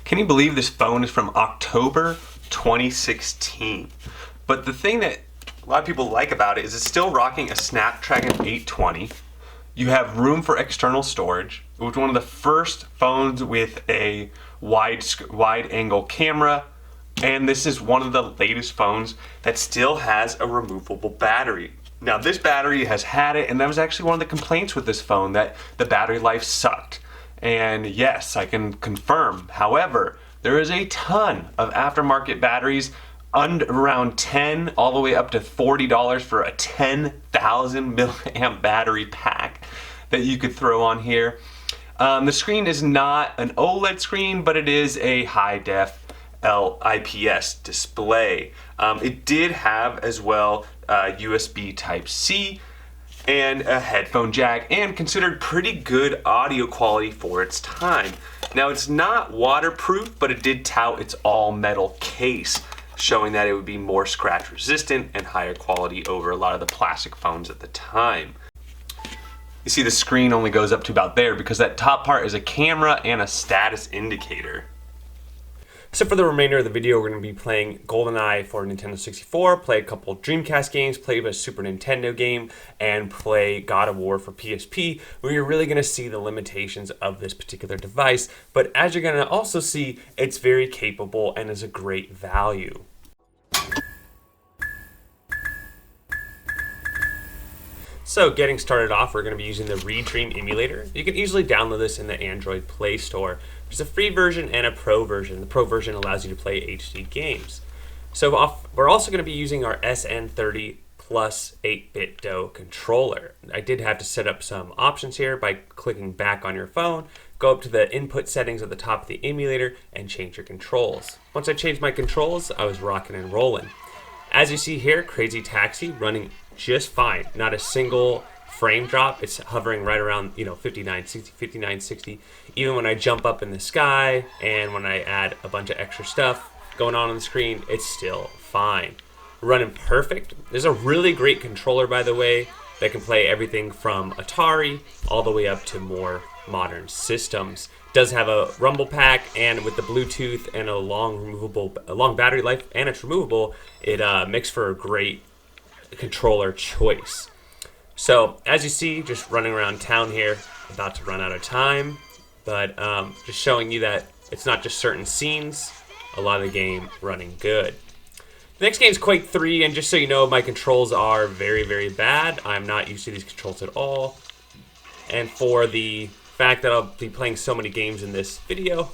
Can you believe this phone is from October 2016? But the thing that a lot of people like about it is it's still rocking a Snapdragon 820. You have room for external storage. It was one of the first phones with a wide angle camera, and this is one of the latest phones that still has a removable battery. Now this battery has had it, and that was actually one of the complaints with this phone, that the battery life sucked. And yes, I can confirm. However, there is a ton of aftermarket batteries around $10 all the way up to $40 for a 10,000 milliamp battery pack that you could throw on here. The screen is not an OLED screen, but it is a high def IPS display. It did have as well USB Type-C and a headphone jack, and considered pretty good audio quality for its time. Now it's not waterproof, but it did tout its all metal case, showing that it would be more scratch resistant and higher quality over a lot of the plastic phones at the time. You see the screen only goes up to about there because that top part is a camera and a status indicator. So for the remainder of the video, we're going to be playing GoldenEye for Nintendo 64, play a couple Dreamcast games, play a Super Nintendo game, and play God of War for PSP, where you're really going to see the limitations of this particular device. But as you're going to also see, it's very capable and is a great value. So getting started off, we're going to be using the Redream emulator. You can easily download this in the Android Play Store. There's a free version and a pro version. The pro version allows you to play HD games. So we're also going to be using our SN30 Plus 8-bit DOE controller. I did have to set up some options here by clicking back on your phone, go up to the input settings at the top of the emulator, and change your controls. Once I changed my controls, I was rocking and rolling. As you see here, Crazy Taxi running just fine. Not a single frame drop. It's hovering right around 5960. Even when I jump up in the sky and when I add a bunch of extra stuff going on the screen, it's still fine. Running perfect. There's a really great controller, by the way, that can play everything from Atari all the way up to more modern systems. It does have a rumble pack, and with the Bluetooth and a long battery life, and it's removable, it makes for a great controller choice. So as you see, just running around town here, about to run out of time, but just showing you that it's not just certain scenes, a lot of the game running good. The next game is Quake 3, and just so you know, my controls are very, very bad. I'm not used to these controls at all. And for the fact that I'll be playing so many games in this video,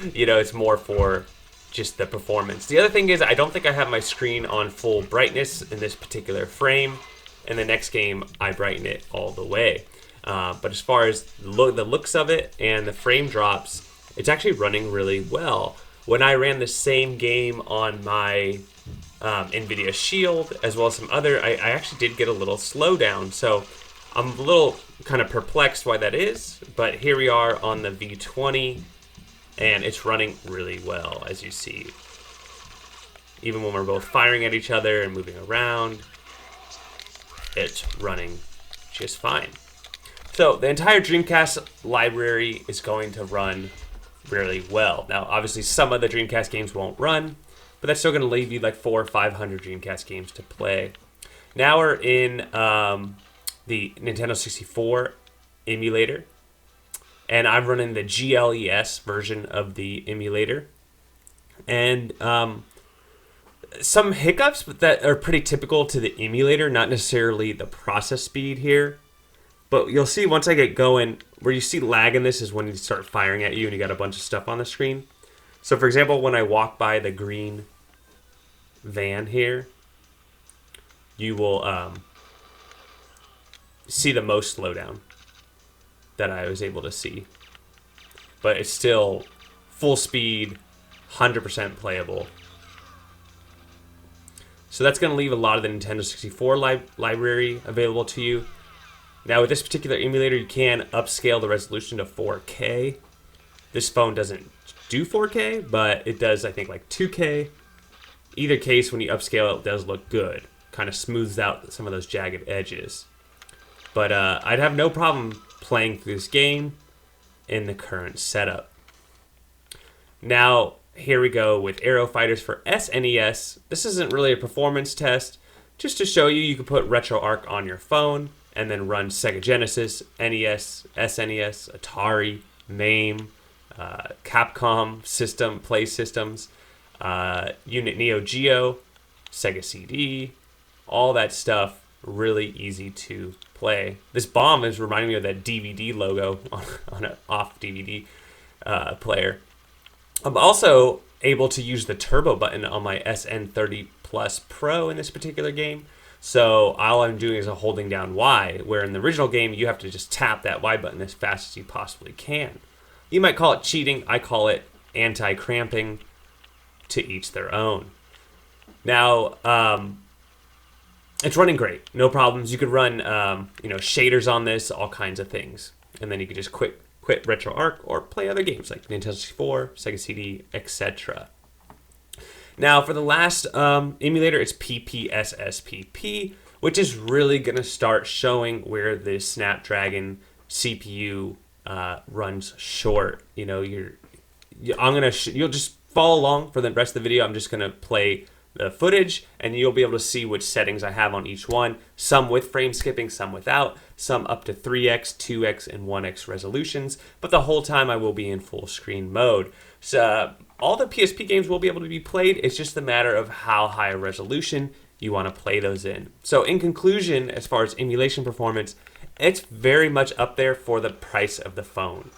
it's more for just the performance. The other thing is, I don't think I have my screen on full brightness in this particular frame. In the next game, I brighten it all the way. But as far as the looks of it and the frame drops, it's actually running really well. When I ran the same game on my NVIDIA Shield, as well as some other, I actually did get a little slowdown. So I'm a little kind of perplexed why that is. But here we are on the V20, and it's running really well, as you see. Even when we're both firing at each other and moving around, it's running just fine. So the entire Dreamcast library is going to run really well. Now, obviously, some of the Dreamcast games won't run, but that's still going to leave you like 400 or 500 Dreamcast games to play. Now we're in the Nintendo 64 emulator, and I'm running the GLES version of the emulator. And some hiccups that are pretty typical to the emulator, not necessarily the process speed here. But you'll see once I get going, where you see lag in this is when you start firing at you and you got a bunch of stuff on the screen. So for example, when I walk by the green van here, you will see the most slowdown that I was able to see. But it's still full speed, 100% playable. So that's going to leave a lot of the Nintendo 64 library available to you. Now with this particular emulator, you can upscale the resolution to 4K. This phone doesn't do 4K, but it does, I think, like 2K. Either case, when you upscale it does look good. Kind of smooths out some of those jagged edges. But I'd have no problem playing through this game in the current setup. Now, here we go with Aero Fighters for SNES. This isn't really a performance test. Just to show you, you can put RetroArch on your phone and then run Sega Genesis, NES, SNES, Atari, MAME, Capcom system, Play Systems, Unit Neo Geo, Sega CD, all that stuff. Really easy to play. This bomb is reminding me of that DVD logo on an off DVD player. I'm also able to use the turbo button on my SN30 Plus Pro in this particular game. So all I'm doing is holding down Y, where in the original game you have to just tap that Y button as fast as you possibly can. You might call it cheating. I call it anti-cramping. To each their own. Now, it's running great. No problems. You could run shaders on this, all kinds of things. And then you could just quit RetroArch or play other games like Nintendo 64, Sega CD, etc. Now, for the last emulator, it's PPSSPP, which is really going to start showing where the Snapdragon CPU runs short. You know, you'll just follow along for the rest of the video. I'm just going to play the footage, and you'll be able to see which settings I have on each one. Some with frame skipping, some without, some up to 3x, 2x, and 1x resolutions. But the whole time I will be in full screen mode. So all the PSP games will be able to be played. It's just a matter of how high a resolution you want to play those in. So in conclusion, as far as emulation performance, it's very much up there for the price of the phone.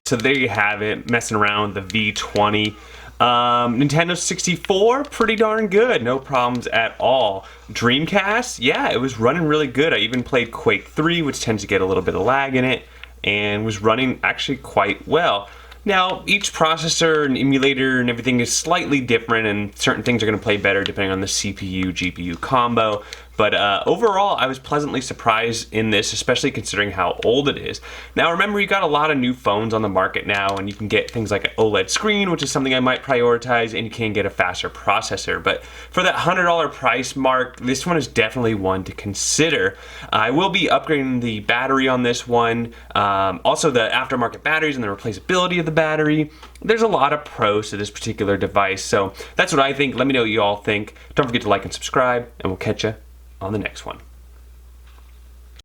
So there you have it, messing around with the V20. Nintendo 64, pretty darn good, no problems at all. Dreamcast, yeah, it was running really good. I even played Quake 3, which tends to get a little bit of lag in it, and was running actually quite well. Now, each processor and emulator and everything is slightly different, and certain things are going to play better depending on the CPU, GPU combo. But overall, I was pleasantly surprised in this, especially considering how old it is. Now, remember, you got a lot of new phones on the market now, and you can get things like an OLED screen, which is something I might prioritize, and you can get a faster processor. But for that $100 price mark, this one is definitely one to consider. I will be upgrading the battery on this one, also the aftermarket batteries and the replaceability of the battery. There's a lot of pros to this particular device, so that's what I think. Let me know what you all think. Don't forget to like and subscribe, and we'll catch you on the next one.